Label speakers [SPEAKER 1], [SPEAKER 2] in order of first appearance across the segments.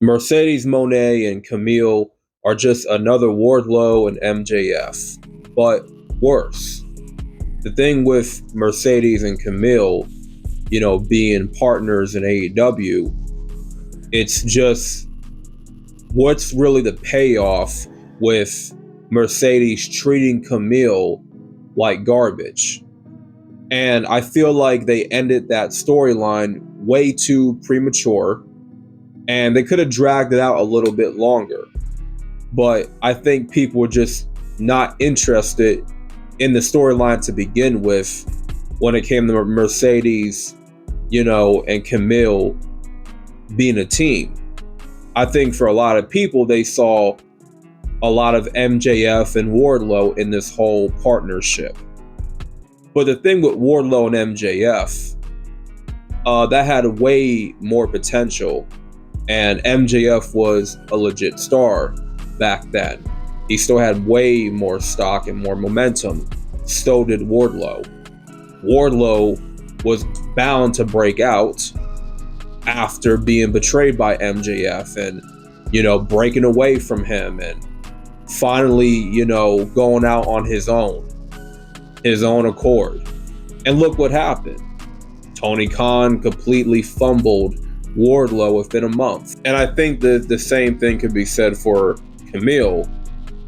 [SPEAKER 1] Mercedes Monet and Kamille are just another Wardlow and MJF, but worse. The thing with Mercedes and Kamille, being partners in AEW, it's just what's really the payoff with Mercedes treating Kamille like garbage. And I feel like they ended that storyline way too premature, and they could have dragged it out a little bit longer. But I think people were just not interested in the storyline to begin with when it came to Mercedes, and Kamille being a team. I think for a lot of people, they saw a lot of MJF and Wardlow in this whole partnership. But the thing with Wardlow and MJF, that had way more potential, and MJF was a legit star back then. He still had way more stock and more momentum. So did Wardlow. Wardlow was bound to break out after being betrayed by MJF and, breaking away from him and finally, going out on his own accord. And look what happened. Tony Khan completely fumbled Wardlow within a month. And I think that the same thing could be said for Kamille.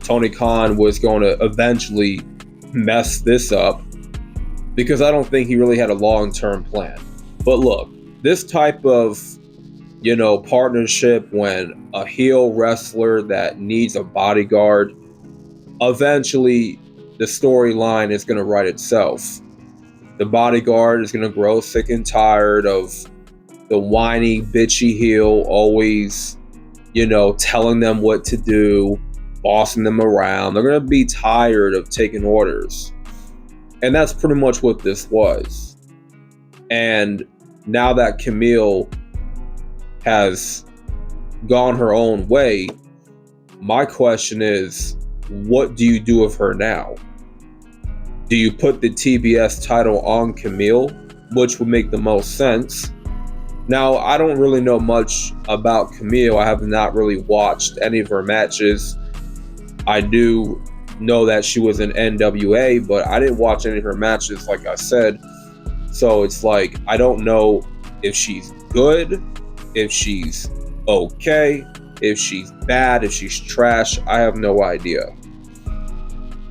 [SPEAKER 1] Tony Khan was going to eventually mess this up because I don't think he really had a long-term plan. But look, this type of, partnership, when a heel wrestler that needs a bodyguard, eventually the storyline is going to write itself. The bodyguard is going to grow sick and tired of the whiny, bitchy heel always, telling them what to do, bossing them around. They're going to be tired of taking orders. And that's pretty much what this was. And now that Kamille has gone her own way, my question is, what do you do with her now? Do you put the TBS title on Kamille, which would make the most sense? Now, I don't really know much about Kamille. I have not really watched any of her matches. I do know that she was in NWA, but I didn't watch any of her matches, like I said. So it's like, I don't know if she's good, if she's okay, if she's bad, if she's trash. I have no idea.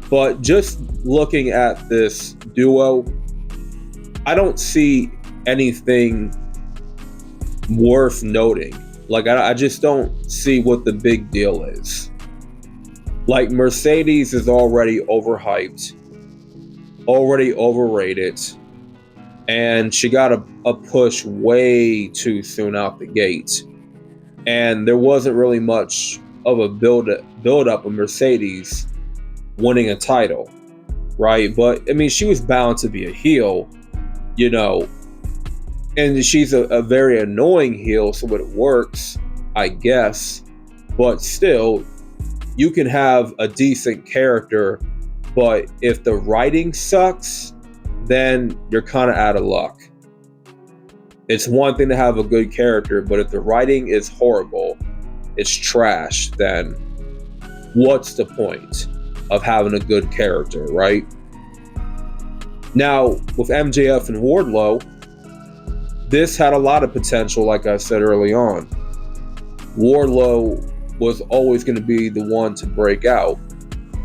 [SPEAKER 1] But just looking at this duo, I don't see anything worth noting. Like, I just don't see what the big deal is. Like, Mercedes is already overhyped, already overrated, and she got a push way too soon out the gate. And there wasn't really much of a build up of Mercedes winning a title, right? But I mean, she was bound to be a heel, and she's a very annoying heel, so it works, I guess. But still, you can have a decent character, but if the writing sucks, then you're kind of out of luck. It's one thing to have a good character, but if the writing is horrible, it's trash, then what's the point of having a good character, right? Now, with MJF and Wardlow, this had a lot of potential, like I said early on. Wardlow was always going to be the one to break out,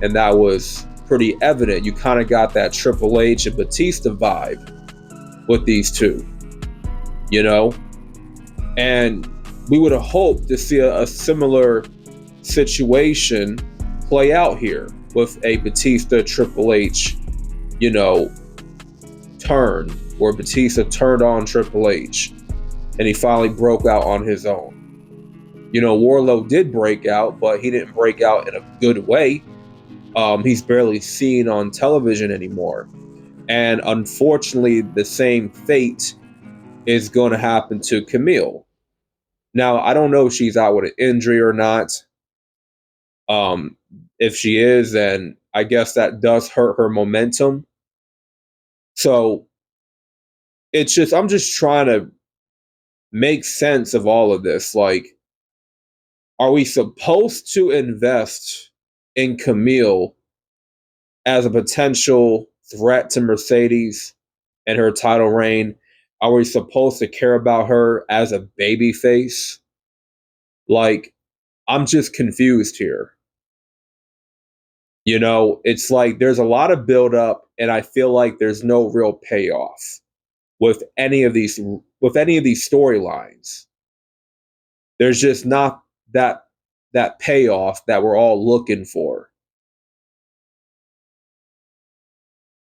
[SPEAKER 1] and that was pretty evident. You kind of got that Triple H and Batista vibe with these two, and we would have hoped to see a similar situation play out here with a Batista Triple H, turn, where Batista turned on Triple H and he finally broke out on his own. Wardlow did break out, but he didn't break out in a good way. He's barely seen on television anymore. And unfortunately, the same fate is going to happen to Kamille. Now, I don't know if she's out with an injury or not. If she is, then I guess that does hurt her momentum. So I'm just trying to make sense of all of this. Like, Are we supposed to invest in Kamille as a potential threat to Mercedes and her title reign? Are we supposed to care about her as a baby face? Like, I'm just confused here. It's like there's a lot of buildup, and I feel like there's no real payoff with any of these storylines. There's just not that payoff that we're all looking for.